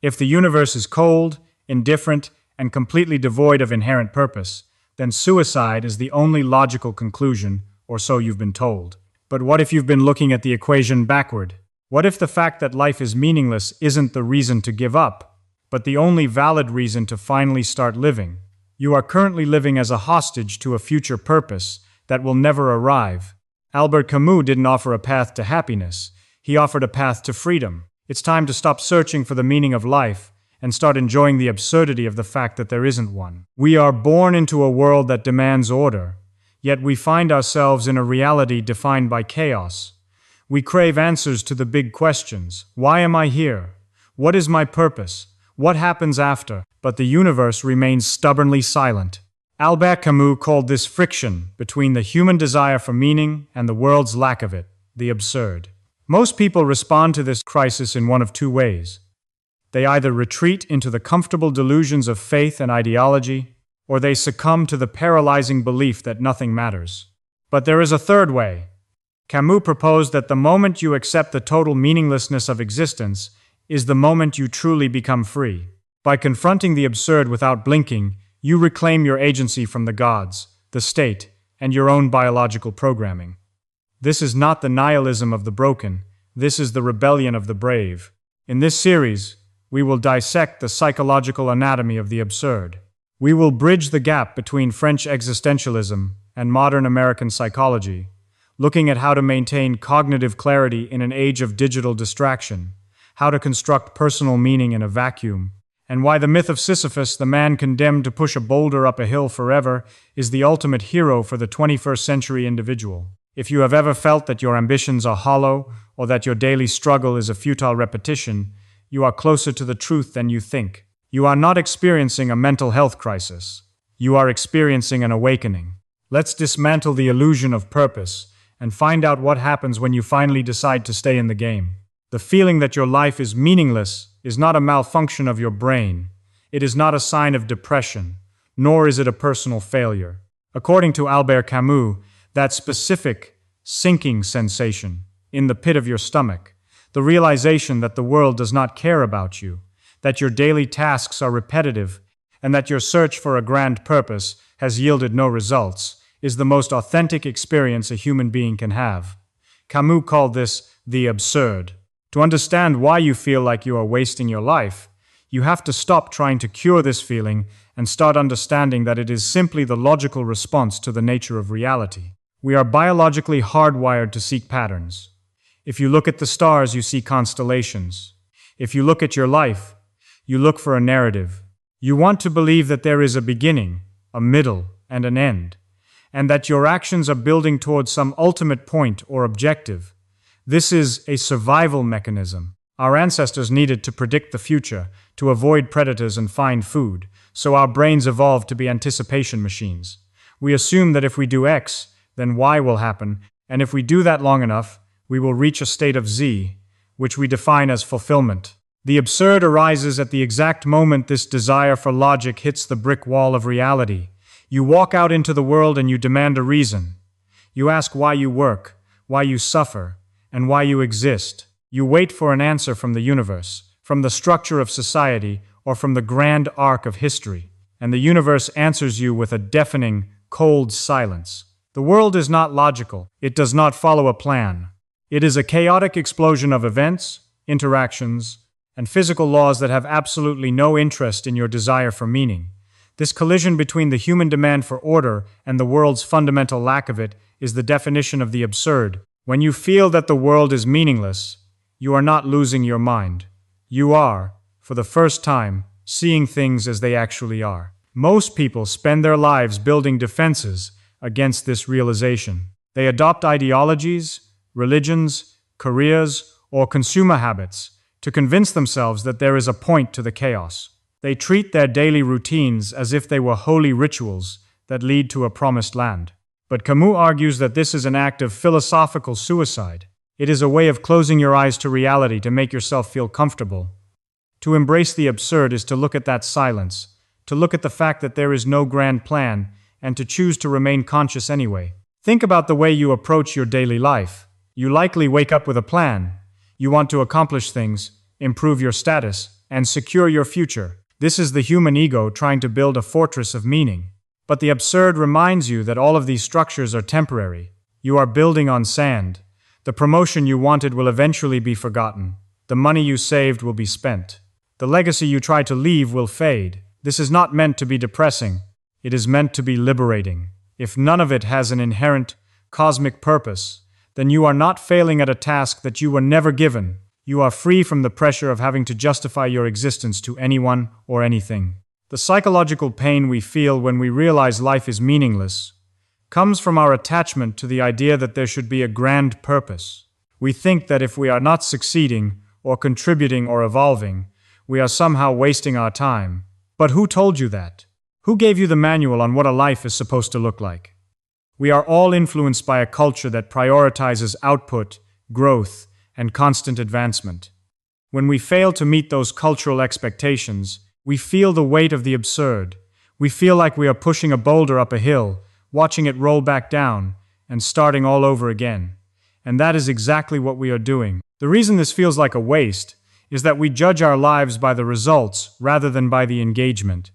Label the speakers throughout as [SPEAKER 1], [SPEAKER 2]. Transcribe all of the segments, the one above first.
[SPEAKER 1] If the universe is cold, indifferent, and completely devoid of inherent purpose, then suicide is the only logical conclusion, or so you've been told. But what if you've been looking at the equation backward? What if the fact that life is meaningless isn't the reason to give up, but the only valid reason to finally start living? You are currently living as a hostage to a future purpose that will never arrive. Albert Camus didn't offer a path to happiness. He offered a path to freedom. It's time to stop searching for the meaning of life and start enjoying the absurdity of the fact that there isn't one. We are born into a world that demands order, yet we find ourselves in a reality defined by chaos. We crave answers to the big questions. Why am I here? What is my purpose? What happens after? But the universe remains stubbornly silent. Albert Camus called this friction between the human desire for meaning and the world's lack of it, the absurd. Most people respond to this crisis in one of two ways. They either retreat into the comfortable delusions of faith and ideology, or they succumb to the paralyzing belief that nothing matters. But there is a third way. Camus proposed that the moment you accept the total meaninglessness of existence is the moment you truly become free. By confronting the absurd without blinking, you reclaim your agency from the gods, the state, and your own biological programming. This is not the nihilism of the broken, this is the rebellion of the brave. In this series, we will dissect the psychological anatomy of the absurd. We will bridge the gap between French existentialism and modern American psychology, looking at how to maintain cognitive clarity in an age of digital distraction, how to construct personal meaning in a vacuum, and why the myth of Sisyphus, the man condemned to push a boulder up a hill forever, is the ultimate hero for the 21st century individual. If you have ever felt that your ambitions are hollow, or that your daily struggle is a futile repetition, you are closer to the truth than you think. You are not experiencing a mental health crisis. You are experiencing an awakening. Let's dismantle the illusion of purpose and find out what happens when you finally decide to stay in the game. The feeling that your life is meaningless is not a malfunction of your brain. It is not a sign of depression, nor is it a personal failure. According to Albert Camus, that specific, sinking sensation in the pit of your stomach, the realization that the world does not care about you, that your daily tasks are repetitive, and that your search for a grand purpose has yielded no results, is the most authentic experience a human being can have. Camus called this the absurd. To understand why you feel like you are wasting your life, you have to stop trying to cure this feeling and start understanding that it is simply the logical response to the nature of reality. We are biologically hardwired to seek patterns. If you look at the stars, you see constellations. If you look at your life, you look for a narrative. You want to believe that there is a beginning, a middle, and an end, and that your actions are building towards some ultimate point or objective. This is a survival mechanism. Our ancestors needed to predict the future, to avoid predators and find food, so our brains evolved to be anticipation machines. We assume that if we do X, then Y will happen, and if we do that long enough, we will reach a state of Z, which we define as fulfillment. The absurd arises at the exact moment this desire for logic hits the brick wall of reality. You walk out into the world and you demand a reason. You ask why you work, why you suffer, and why you exist. You wait for an answer from the universe, from the structure of society, or from the grand arc of history. And the universe answers you with a deafening, cold silence. The world is not logical. It does not follow a plan. It is a chaotic explosion of events, interactions, and physical laws that have absolutely no interest in your desire for meaning. This collision between the human demand for order and the world's fundamental lack of it is the definition of the absurd. When you feel that the world is meaningless, you are not losing your mind. You are, for the first time, seeing things as they actually are. Most people spend their lives building defenses against this realization. They adopt ideologies, religions, careers, or consumer habits to convince themselves that there is a point to the chaos. They treat their daily routines as if they were holy rituals that lead to a promised land. But Camus argues that this is an act of philosophical suicide. It is a way of closing your eyes to reality to make yourself feel comfortable. To embrace the absurd is to look at that silence, to look at the fact that there is no grand plan, and to choose to remain conscious anyway. Think about the way you approach your daily life. You likely wake up with a plan. You want to accomplish things, improve your status, and secure your future. This is the human ego trying to build a fortress of meaning. But the absurd reminds you that all of these structures are temporary. You are building on sand. The promotion you wanted will eventually be forgotten. The money you saved will be spent. The legacy you try to leave will fade. This is not meant to be depressing. It is meant to be liberating. If none of it has an inherent cosmic purpose, then you are not failing at a task that you were never given. You are free from the pressure of having to justify your existence to anyone or anything. The psychological pain we feel when we realize life is meaningless comes from our attachment to the idea that there should be a grand purpose. We think that if we are not succeeding or contributing or evolving, we are somehow wasting our time. But who told you that? Who gave you the manual on what a life is supposed to look like? We are all influenced by a culture that prioritizes output, growth, and constant advancement. When we fail to meet those cultural expectations, we feel the weight of the absurd. We feel like we are pushing a boulder up a hill, watching it roll back down, and starting all over again. And that is exactly what we are doing. The reason this feels like a waste is that we judge our lives by the results rather than by the engagement.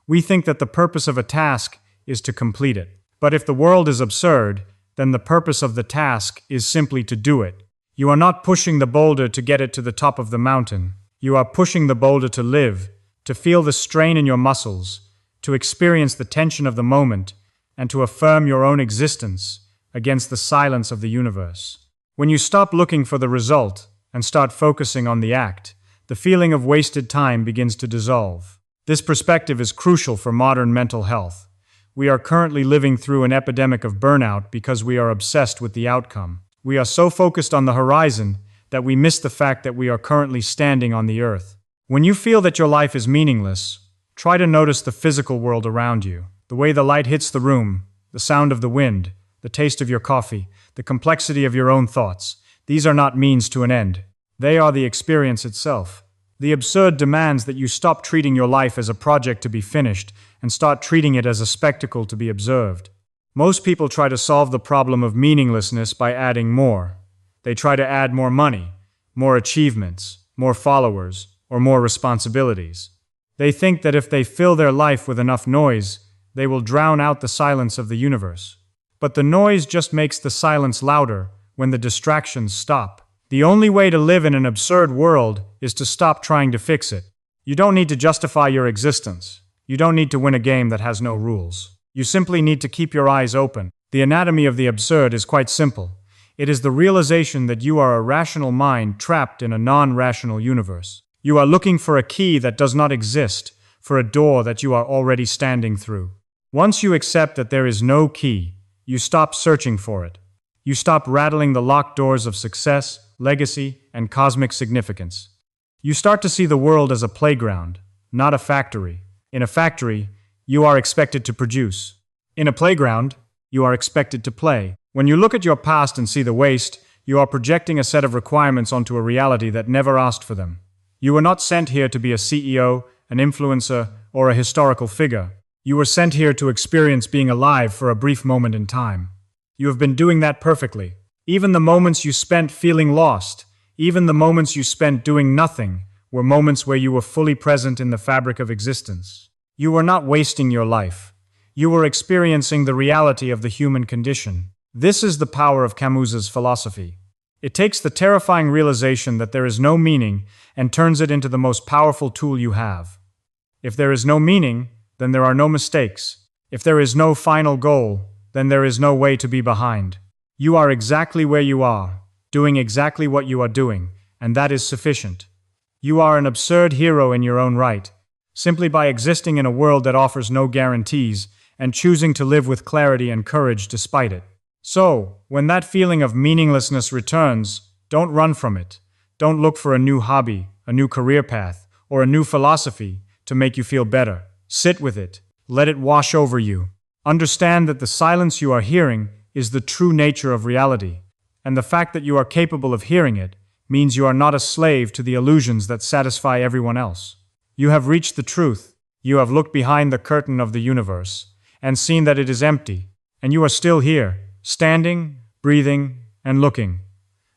[SPEAKER 1] We think that the purpose of a task is to complete it. But if the world is absurd, then the purpose of the task is simply to do it. You are not pushing the boulder to get it to the top of the mountain. You are pushing the boulder to live, to feel the strain in your muscles, to experience the tension of the moment, and to affirm your own existence against the silence of the universe. When you stop looking for the result and start focusing on the act, the feeling of wasted time begins to dissolve. This perspective is crucial for modern mental health. We are currently living through an epidemic of burnout because we are obsessed with the outcome. We are so focused on the horizon that we miss the fact that we are currently standing on the earth. When you feel that your life is meaningless, try to notice the physical world around you. The way the light hits the room, the sound of the wind, the taste of your coffee, the complexity of your own thoughts. These are not means to an end. They are the experience itself. The absurd demands that you stop treating your life as a project to be finished and start treating it as a spectacle to be observed. Most people try to solve the problem of meaninglessness by adding more. They try to add more money, more achievements, more followers, or more responsibilities. They think that if they fill their life with enough noise, they will drown out the silence of the universe. But the noise just makes the silence louder when the distractions stop. The only way to live in an absurd world is to stop trying to fix it. You don't need to justify your existence. You don't need to win a game that has no rules. You simply need to keep your eyes open. The anatomy of the absurd is quite simple. It is the realization that you are a rational mind trapped in a non-rational universe. You are looking for a key that does not exist, for a door that you are already standing through. Once you accept that there is no key, you stop searching for it. You stop rattling the locked doors of success, legacy, and cosmic significance. You start to see the world as a playground, not a factory. In a factory, you are expected to produce. In a playground, you are expected to play. When you look at your past and see the waste, you are projecting a set of requirements onto a reality that never asked for them. You were not sent here to be a CEO, an influencer, or a historical figure. You were sent here to experience being alive for a brief moment in time. You have been doing that perfectly. Even the moments you spent feeling lost, even the moments you spent doing nothing, were moments where you were fully present in the fabric of existence. You were not wasting your life. You were experiencing the reality of the human condition. This is the power of Camus's philosophy. It takes the terrifying realization that there is no meaning and turns it into the most powerful tool you have. If there is no meaning, then there are no mistakes. If there is no final goal, then there is no way to be behind. You are exactly where you are, doing exactly what you are doing, and that is sufficient. You are an absurd hero in your own right, simply by existing in a world that offers no guarantees and choosing to live with clarity and courage despite it. So, when that feeling of meaninglessness returns, don't run from it. Don't look for a new hobby, a new career path, or a new philosophy to make you feel better. Sit with it. Let it wash over you. Understand that the silence you are hearing is the true nature of reality, and the fact that you are capable of hearing it means you are not a slave to the illusions that satisfy everyone else. You have reached the truth. You have looked behind the curtain of the universe and seen that it is empty, and you are still here, standing, breathing, and looking.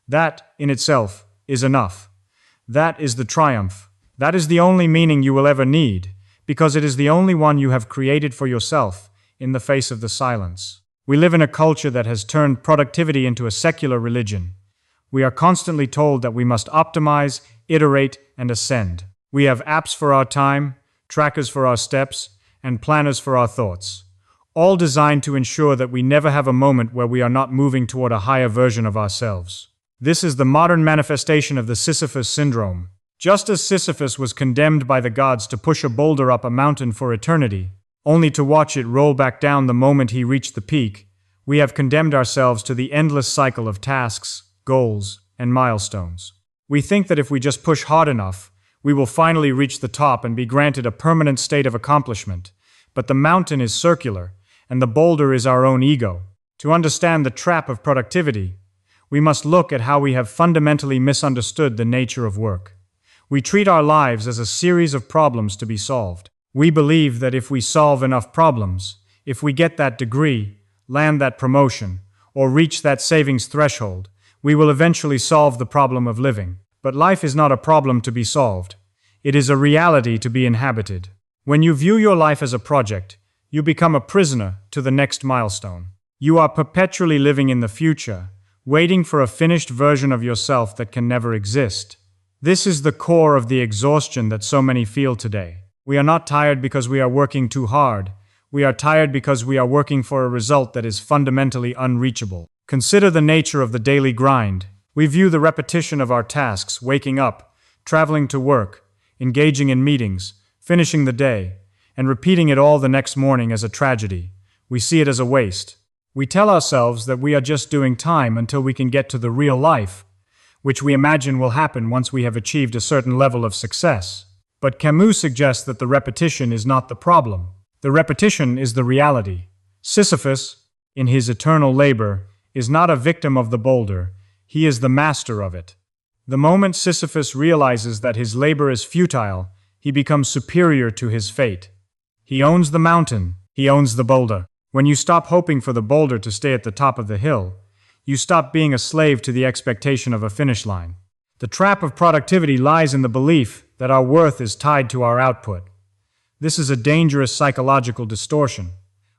[SPEAKER 1] That, in itself, is enough. That is the triumph, That is the only meaning you will ever need, because it is the only one you have created for yourself in the face of the silence. We live in a culture that has turned productivity into a secular religion. We are constantly told that we must optimize, iterate, and ascend. We have apps for our time, trackers for our steps, and planners for our thoughts, all designed to ensure that we never have a moment where we are not moving toward a higher version of ourselves. This is the modern manifestation of the Sisyphus syndrome. Just as Sisyphus was condemned by the gods to push a boulder up a mountain for eternity, only to watch it roll back down the moment he reached the peak, we have condemned ourselves to the endless cycle of tasks, goals, and milestones. We think that if we just push hard enough, we will finally reach the top and be granted a permanent state of accomplishment. But the mountain is circular, and the boulder is our own ego. To understand the trap of productivity, we must look at how we have fundamentally misunderstood the nature of work. We treat our lives as a series of problems to be solved. We believe that if we solve enough problems, if we get that degree, land that promotion, or reach that savings threshold, we will eventually solve the problem of living. But life is not a problem to be solved. It is a reality to be inhabited. When you view your life as a project, you become a prisoner to the next milestone. You are perpetually living in the future, waiting for a finished version of yourself that can never exist. This is the core of the exhaustion that so many feel today. We are not tired because we are working too hard. We are tired because we are working for a result that is fundamentally unreachable. Consider the nature of the daily grind. We view the repetition of our tasks, waking up, traveling to work, engaging in meetings, finishing the day, and repeating it all the next morning as a tragedy. We see it as a waste. We tell ourselves that we are just doing time until we can get to the real life, which we imagine will happen once we have achieved a certain level of success. But Camus suggests that the repetition is not the problem. The repetition is the reality. Sisyphus, in his eternal labor, is not a victim of the boulder, he is the master of it. The moment Sisyphus realizes that his labor is futile, he becomes superior to his fate. He owns the mountain, he owns the boulder. When you stop hoping for the boulder to stay at the top of the hill, you stop being a slave to the expectation of a finish line. The trap of productivity lies in the belief that our worth is tied to our output. This is a dangerous psychological distortion.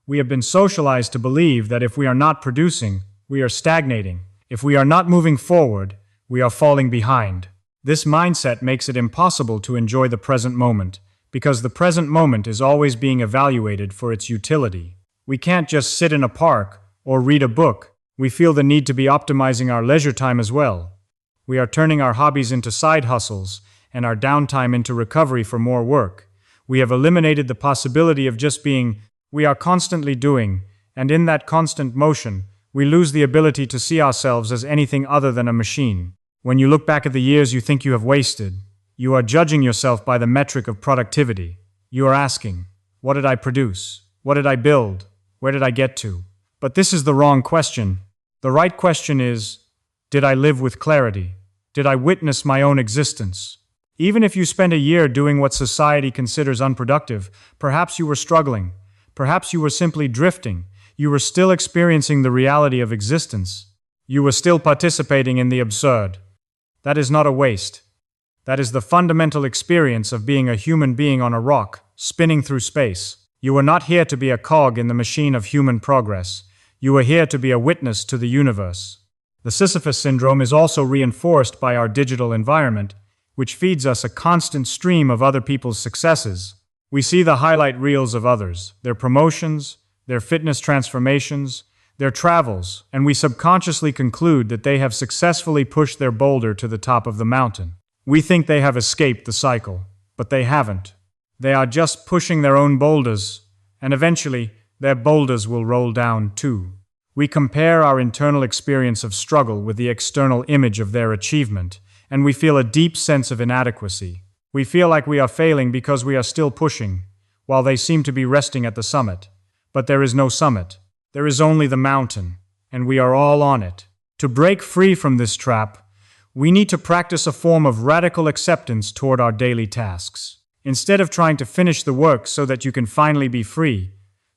[SPEAKER 1] We have been socialized to believe that if we are not producing, we are stagnating. If we are not moving forward, we are falling behind. This mindset makes it impossible to enjoy the present moment, because the present moment is always being evaluated for its utility. We can't just sit in a park or read a book. We feel the need to be optimizing our leisure time as well. We are turning our hobbies into side hustles and our downtime into recovery for more work. We have eliminated the possibility of just being. We are constantly doing, and in that constant motion, we lose the ability to see ourselves as anything other than a machine. When you look back at the years you think you have wasted, you are judging yourself by the metric of productivity. You are asking, what did I produce? What did I build? Where did I get to? But this is the wrong question. The right question is, did I live with clarity? Did I witness my own existence? Even if you spend a year doing what society considers unproductive, perhaps you were struggling. Perhaps you were simply drifting. You were still experiencing the reality of existence. You were still participating in the absurd. That is not a waste. That is the fundamental experience of being a human being on a rock, spinning through space. You are not here to be a cog in the machine of human progress. You are here to be a witness to the universe. The Sisyphus syndrome is also reinforced by our digital environment, which feeds us a constant stream of other people's successes. We see the highlight reels of others, their promotions, their fitness transformations, their travels, and we subconsciously conclude that they have successfully pushed their boulder to the top of the mountain. We think they have escaped the cycle, but they haven't. They are just pushing their own boulders, and eventually, their boulders will roll down too. We compare our internal experience of struggle with the external image of their achievement, and we feel a deep sense of inadequacy. We feel like we are failing because we are still pushing, while they seem to be resting at the summit. But there is no summit. There is only the mountain, and we are all on it. To break free from this trap, we need to practice a form of radical acceptance toward our daily tasks. Instead of trying to finish the work so that you can finally be free,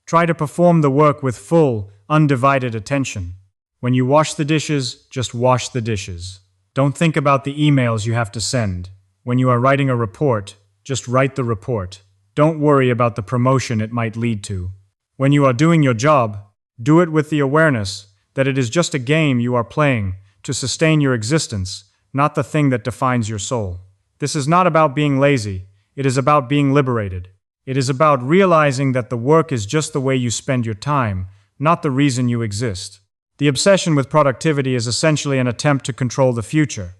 [SPEAKER 1] try to perform the work with full, undivided attention. When you wash the dishes, just wash the dishes. Don't think about the emails you have to send. When you are writing a report, just write the report. Don't worry about the promotion it might lead to. When you are doing your job, do it with the awareness that it is just a game you are playing to sustain your existence, not the thing that defines your soul. This is not about being lazy. It is about being liberated. It is about realizing that the work is just the way you spend your time, not the reason you exist. The obsession with productivity is essentially an attempt to control the future.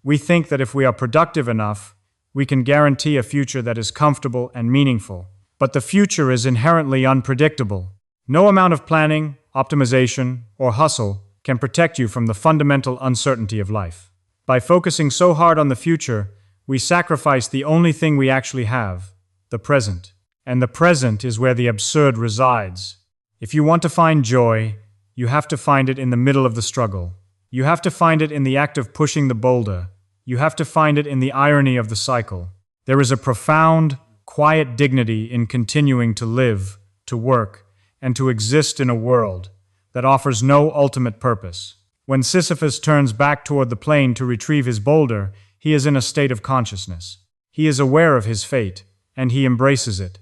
[SPEAKER 1] We think that if we are productive enough, we can guarantee a future that is comfortable and meaningful. But the future is inherently unpredictable. No amount of planning, optimization, or hustle can protect you from the fundamental uncertainty of life. By focusing so hard on the future, we sacrifice the only thing we actually have, the present. And the present is where the absurd resides. If you want to find joy, you have to find it in the middle of the struggle. You have to find it in the act of pushing the boulder. You have to find it in the irony of the cycle. There is a profound, quiet dignity in continuing to live, to work, and to exist in a world that offers no ultimate purpose. When Sisyphus turns back toward the plain to retrieve his boulder, he is in a state of consciousness. He is aware of his fate, and he embraces it.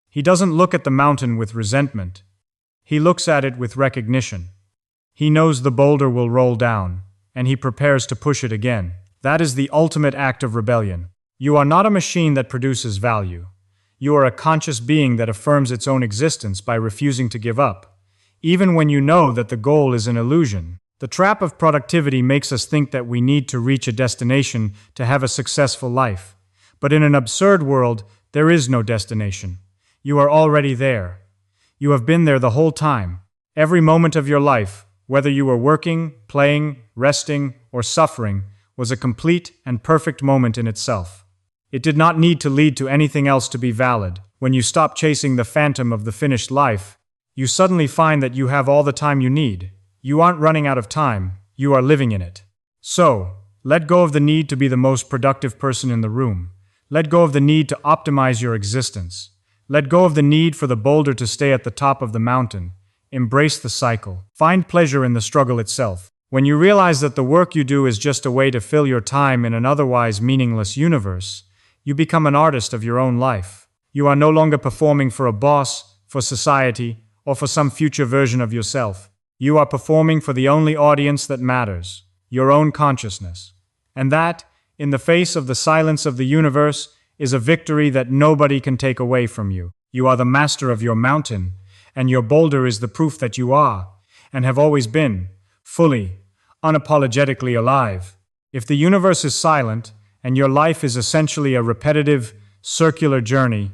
[SPEAKER 1] He doesn't look at the mountain with resentment. He looks at it with recognition. He knows the boulder will roll down, and he prepares to push it again. That is the ultimate act of rebellion. You are not a machine that produces value. You are a conscious being that affirms its own existence by refusing to give up, even when you know that the goal is an illusion. The trap of productivity makes us think that we need to reach a destination to have a successful life. But in an absurd world, there is no destination. You are already there. You have been there the whole time. Every moment of your life, whether you were working, playing, resting, or suffering, was a complete and perfect moment in itself. It did not need to lead to anything else to be valid. When you stop chasing the phantom of the finished life, you suddenly find that you have all the time you need. You aren't running out of time, you are living in it. So, let go of the need to be the most productive person in the room. Let go of the need to optimize your existence. Let go of the need for the boulder to stay at the top of the mountain. Embrace the cycle. Find pleasure in the struggle itself. When you realize that the work you do is just a way to fill your time in an otherwise meaningless universe, you become an artist of your own life. You are no longer performing for a boss, for society, or for some future version of yourself. You are performing for the only audience that matters, your own consciousness. And that, in the face of the silence of the universe, is a victory that nobody can take away from you. You are the master of your mountain, and your boulder is the proof that you are, and have always been, fully, unapologetically alive. If the universe is silent, and your life is essentially a repetitive, circular journey,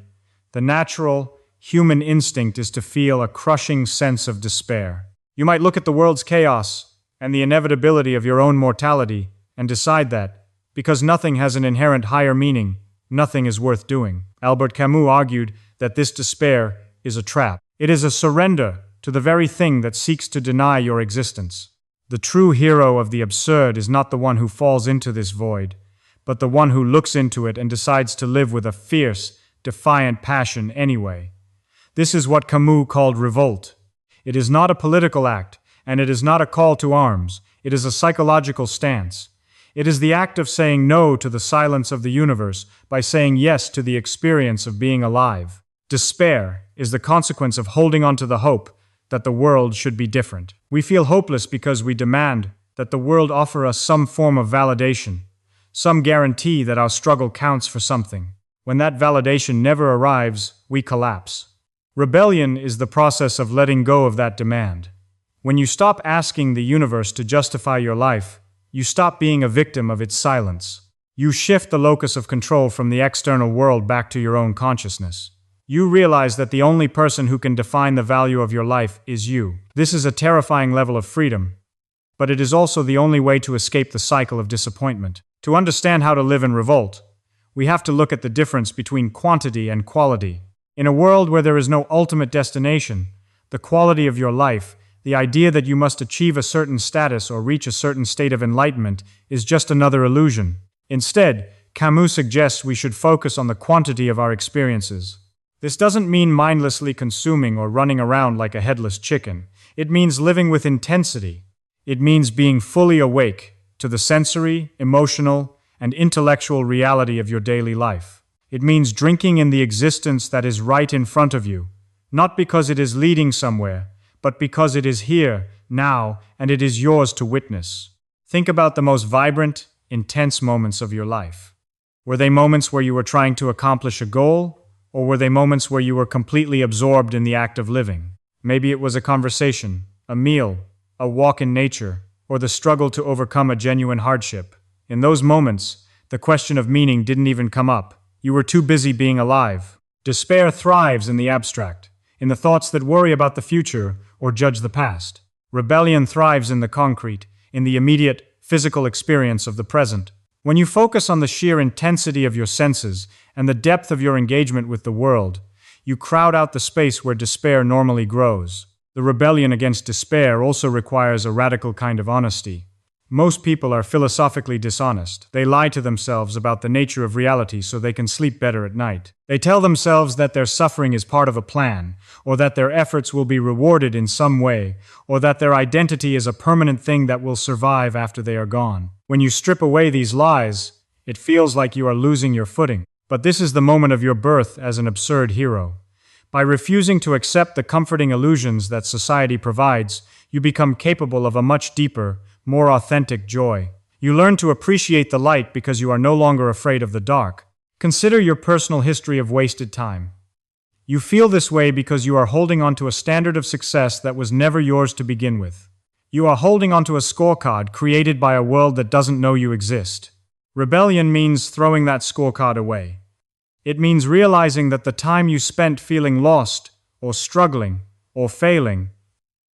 [SPEAKER 1] the natural, human instinct is to feel a crushing sense of despair. You might look at the world's chaos and the inevitability of your own mortality and decide that, because nothing has an inherent higher meaning, nothing is worth doing. Albert Camus argued that this despair is a trap. It is a surrender to the very thing that seeks to deny your existence. The true hero of the absurd is not the one who falls into this void, but the one who looks into it and decides to live with a fierce, defiant passion anyway. This is what Camus called revolt. It is not a political act, and it is not a call to arms. It is a psychological stance. It is the act of saying no to the silence of the universe by saying yes to the experience of being alive. Despair is the consequence of holding on to the hope that the world should be different. We feel hopeless because we demand that the world offer us some form of validation, some guarantee that our struggle counts for something. When that validation never arrives, we collapse. Rebellion is the process of letting go of that demand. When you stop asking the universe to justify your life, you stop being a victim of its silence. You shift the locus of control from the external world back to your own consciousness. You realize that the only person who can define the value of your life is you. This is a terrifying level of freedom, but it is also the only way to escape the cycle of disappointment. To understand how to live in revolt, we have to look at the difference between quantity and quality. In a world where there is no ultimate destination, the quality of your life, the idea that you must achieve a certain status or reach a certain state of enlightenment, is just another illusion. Instead, Camus suggests we should focus on the quantity of our experiences. This doesn't mean mindlessly consuming or running around like a headless chicken. It means living with intensity. It means being fully awake to the sensory, emotional, and intellectual reality of your daily life. It means drinking in the existence that is right in front of you, not because it is leading somewhere, but because it is here, now, and it is yours to witness. Think about the most vibrant, intense moments of your life. Were they moments where you were trying to accomplish a goal, or were they moments where you were completely absorbed in the act of living? Maybe it was a conversation, a meal, a walk in nature, or the struggle to overcome a genuine hardship. In those moments, the question of meaning didn't even come up. You were too busy being alive. Despair thrives in the abstract, in the thoughts that worry about the future or judge the past. Rebellion thrives in the concrete, in the immediate, physical experience of the present. When you focus on the sheer intensity of your senses and the depth of your engagement with the world, you crowd out the space where despair normally grows. The rebellion against despair also requires a radical kind of honesty. Most people are philosophically dishonest. They lie to themselves about the nature of reality so they can sleep better at night. They tell themselves that their suffering is part of a plan, or that their efforts will be rewarded in some way, or that their identity is a permanent thing that will survive after they are gone. When you strip away these lies, it feels like you are losing your footing. But this is the moment of your birth as an absurd hero. By refusing to accept the comforting illusions that society provides, you become capable of a much deeper, more authentic joy. You learn to appreciate the light because you are no longer afraid of the dark. Consider your personal history of wasted time. You feel this way because you are holding on to a standard of success that was never yours to begin with. You are holding onto a scorecard created by a world that doesn't know you exist. Rebellion means throwing that scorecard away. It means realizing that the time you spent feeling lost, or struggling, or failing,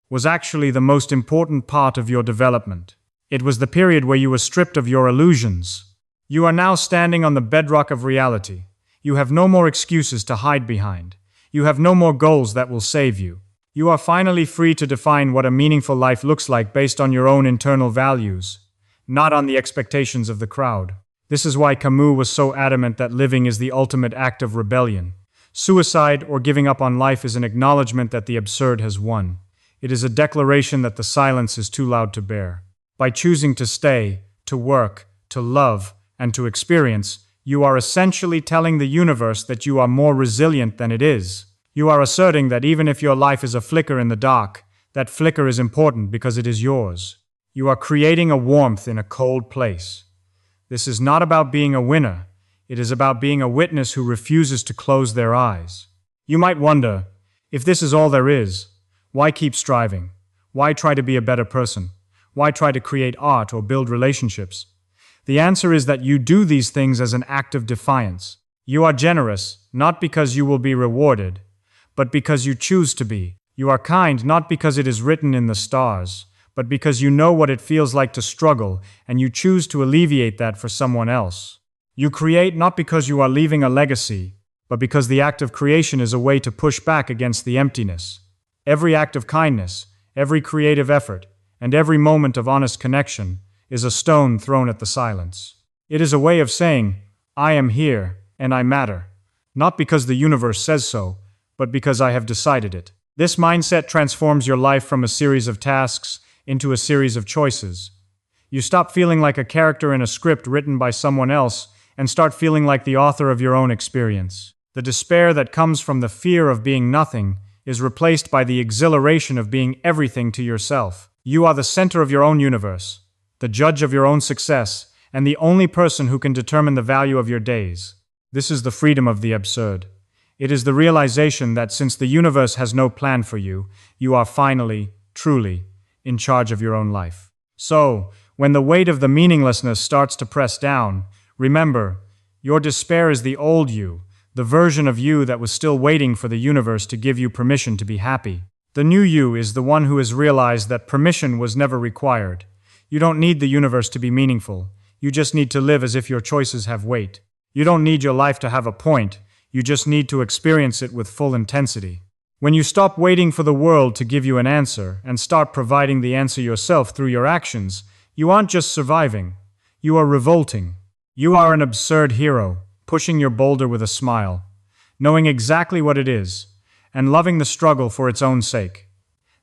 [SPEAKER 1] was actually the most important part of your development. It was the period where you were stripped of your illusions. You are now standing on the bedrock of reality. You have no more excuses to hide behind. You have no more goals that will save you. You are finally free to define what a meaningful life looks like based on your own internal values, not on the expectations of the crowd. This is why Camus was so adamant that living is the ultimate act of rebellion. Suicide or giving up on life is an acknowledgement that the absurd has won. It is a declaration that the silence is too loud to bear. By choosing to stay, to work, to love, and to experience, you are essentially telling the universe that you are more resilient than it is. You are asserting that even if your life is a flicker in the dark, that flicker is important because it is yours. You are creating a warmth in a cold place. This is not about being a winner. It is about being a witness who refuses to close their eyes. You might wonder, if this is all there is, why keep striving? Why try to be a better person? Why try to create art or build relationships? The answer is that you do these things as an act of defiance. You are generous, not because you will be rewarded, but because you choose to be. You are kind, not because it is written in the stars, but because you know what it feels like to struggle, and you choose to alleviate that for someone else. You create not because you are leaving a legacy, but because the act of creation is a way to push back against the emptiness. Every act of kindness, every creative effort, and every moment of honest connection is a stone thrown at the silence. It is a way of saying, I am here, and I matter. Not because the universe says so, but because I have decided it. This mindset transforms your life from a series of tasks into a series of choices. You stop feeling like a character in a script written by someone else and start feeling like the author of your own experience. The despair that comes from the fear of being nothing is replaced by the exhilaration of being everything to yourself. You are the center of your own universe, the judge of your own success, and the only person who can determine the value of your days. This is the freedom of the absurd. It is the realization that since the universe has no plan for you, you are finally, truly, in charge of your own life. So, when the weight of the meaninglessness starts to press down, remember, your despair is the old you, the version of you that was still waiting for the universe to give you permission to be happy. The new you is the one who has realized that permission was never required. You don't need the universe to be meaningful. You just need to live as if your choices have weight. You don't need your life to have a point. You just need to experience it with full intensity. When you stop waiting for the world to give you an answer and start providing the answer yourself through your actions, you aren't just surviving. You are revolting. You are an absurd hero, pushing your boulder with a smile, knowing exactly what it is, and loving the struggle for its own sake.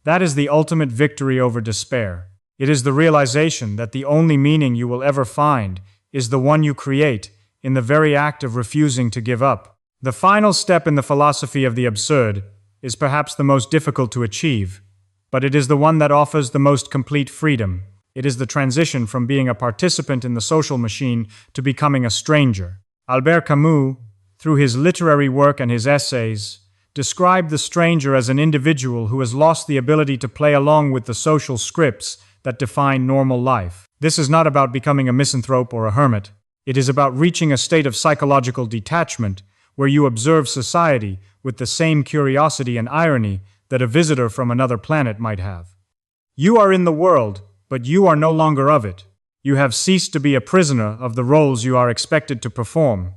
[SPEAKER 1] That is the ultimate victory over despair. It is the realization that the only meaning you will ever find is the one you create in the very act of refusing to give up. The final step in the philosophy of the absurd is perhaps the most difficult to achieve, but it is the one that offers the most complete freedom. It is the transition from being a participant in the social machine to becoming a stranger. Albert Camus, through his literary work and his essays, described the stranger as an individual who has lost the ability to play along with the social scripts that define normal life. This is not about becoming a misanthrope or a hermit. It is about reaching a state of psychological detachment where you observe society with the same curiosity and irony that a visitor from another planet might have. You are in the world, but you are no longer of it. You have ceased to be a prisoner of the roles you are expected to perform,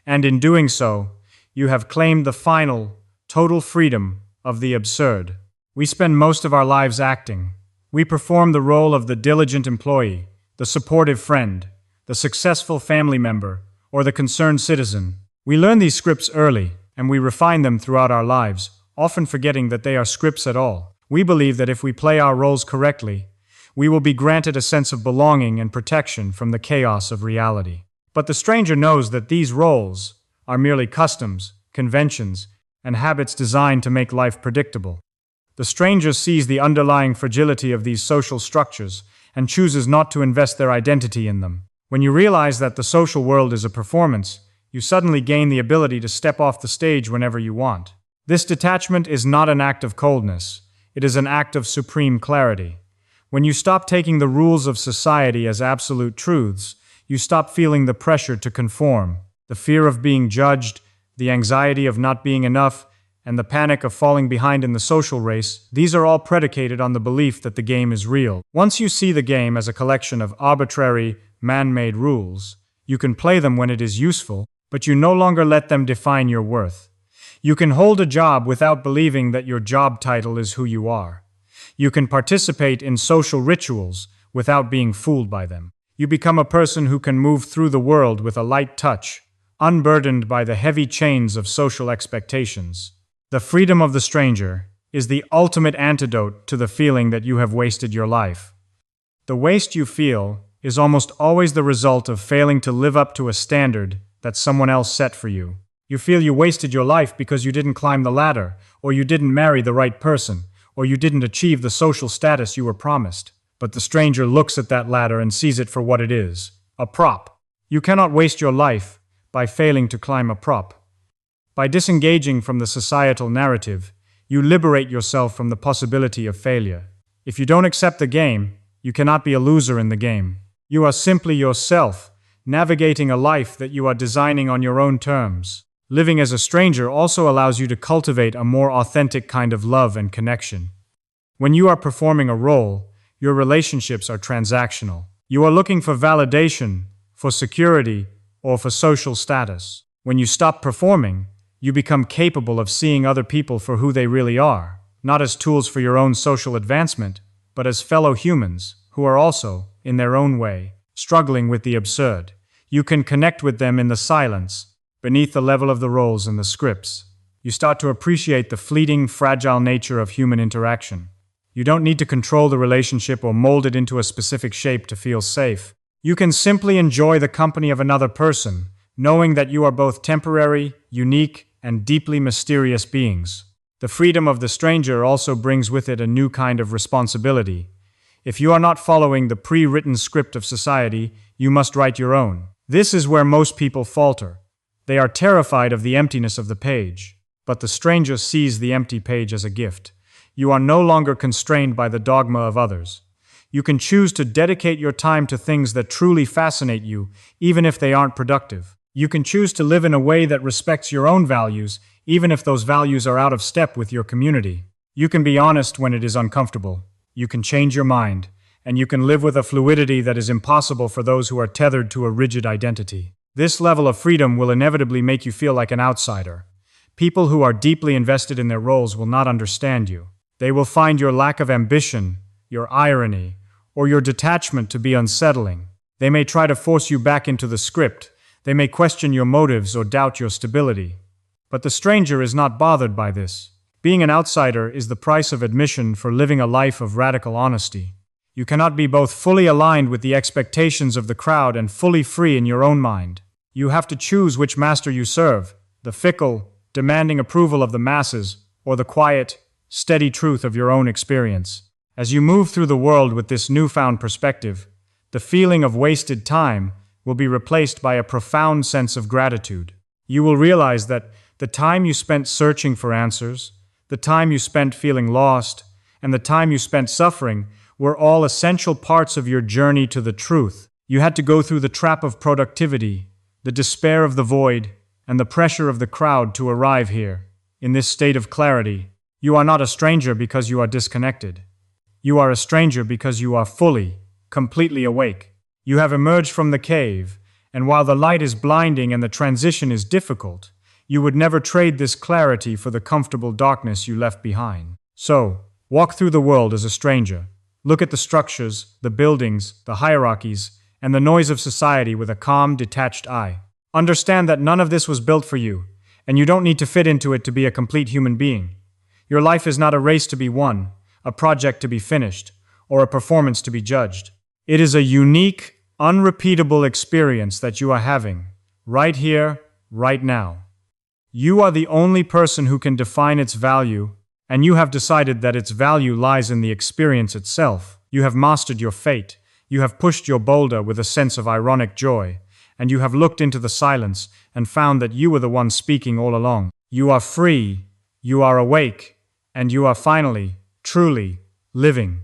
[SPEAKER 1] and in doing so, you have claimed the final, total freedom of the absurd. We spend most of our lives acting. We perform the role of the diligent employee, the supportive friend, the successful family member, or the concerned citizen. We learn these scripts early, and we refine them throughout our lives, often forgetting that they are scripts at all. We believe that if we play our roles correctly, we will be granted a sense of belonging and protection from the chaos of reality. But the stranger knows that these roles are merely customs, conventions, and habits designed to make life predictable. The stranger sees the underlying fragility of these social structures and chooses not to invest their identity in them. When you realize that the social world is a performance, you suddenly gain the ability to step off the stage whenever you want. This detachment is not an act of coldness. It is an act of supreme clarity. When you stop taking the rules of society as absolute truths, you stop feeling the pressure to conform, the fear of being judged, the anxiety of not being enough, and the panic of falling behind in the social race. These are all predicated on the belief that the game is real. Once you see the game as a collection of arbitrary, man-made rules, you can play them when it is useful, but you no longer let them define your worth. You can hold a job without believing that your job title is who you are. You can participate in social rituals without being fooled by them. You become a person who can move through the world with a light touch, unburdened by the heavy chains of social expectations. The freedom of the stranger is the ultimate antidote to the feeling that you have wasted your life. The waste you feel is almost always the result of failing to live up to a standard that someone else set for you. You feel you wasted your life because you didn't climb the ladder, or you didn't marry the right person, or you didn't achieve the social status you were promised. But the stranger looks at that ladder and sees it for what it is, a prop. You cannot waste your life by failing to climb a prop. By disengaging from the societal narrative, you liberate yourself from the possibility of failure. If you don't accept the game, you cannot be a loser in the game. You are simply yourself, navigating a life that you are designing on your own terms. Living as a stranger also allows you to cultivate a more authentic kind of love and connection. When you are performing a role, your relationships are transactional. You are looking for validation, for security, or for social status. When you stop performing, you become capable of seeing other people for who they really are, not as tools for your own social advancement, but as fellow humans who are also, in their own way, struggling with the absurd. You can connect with them in the silence, beneath the level of the roles and the scripts. You start to appreciate the fleeting, fragile nature of human interaction. You don't need to control the relationship or mold it into a specific shape to feel safe. You can simply enjoy the company of another person, knowing that you are both temporary, unique, and deeply mysterious beings. The freedom of the stranger also brings with it a new kind of responsibility. If you are not following the pre-written script of society, you must write your own. This is where most people falter. They are terrified of the emptiness of the page, but the stranger sees the empty page as a gift. You are no longer constrained by the dogma of others. You can choose to dedicate your time to things that truly fascinate you, even if they aren't productive. You can choose to live in a way that respects your own values, even if those values are out of step with your community. You can be honest when it is uncomfortable. You can change your mind, and you can live with a fluidity that is impossible for those who are tethered to a rigid identity. This level of freedom will inevitably make you feel like an outsider. People who are deeply invested in their roles will not understand you. They will find your lack of ambition, your irony, or your detachment to be unsettling. They may try to force you back into the script. They may question your motives or doubt your stability. But the stranger is not bothered by this. Being an outsider is the price of admission for living a life of radical honesty. You cannot be both fully aligned with the expectations of the crowd and fully free in your own mind. You have to choose which master you serve, the fickle, demanding approval of the masses, or the quiet, steady truth of your own experience. As you move through the world with this newfound perspective, the feeling of wasted time will be replaced by a profound sense of gratitude. You will realize that the time you spent searching for answers, the time you spent feeling lost, and the time you spent suffering were all essential parts of your journey to the truth. You had to go through the trap of productivity, the despair of the void, and the pressure of the crowd to arrive here. In this state of clarity, you are not a stranger because you are disconnected. You are a stranger because you are fully, completely awake. You have emerged from the cave, and while the light is blinding and the transition is difficult, you would never trade this clarity for the comfortable darkness you left behind. So, walk through the world as a stranger. Look at the structures, the buildings, the hierarchies, and the noise of society with a calm, detached eye. Understand that none of this was built for you, and you don't need to fit into it to be a complete human being. Your life is not a race to be won, a project to be finished, or a performance to be judged. It is a unique, unrepeatable experience that you are having, right here, right now. You are the only person who can define its value, and you have decided that its value lies in the experience itself. You have mastered your fate, you have pushed your boulder with a sense of ironic joy, and you have looked into the silence and found that you were the one speaking all along. You are free, you are awake, and you are finally, truly, living.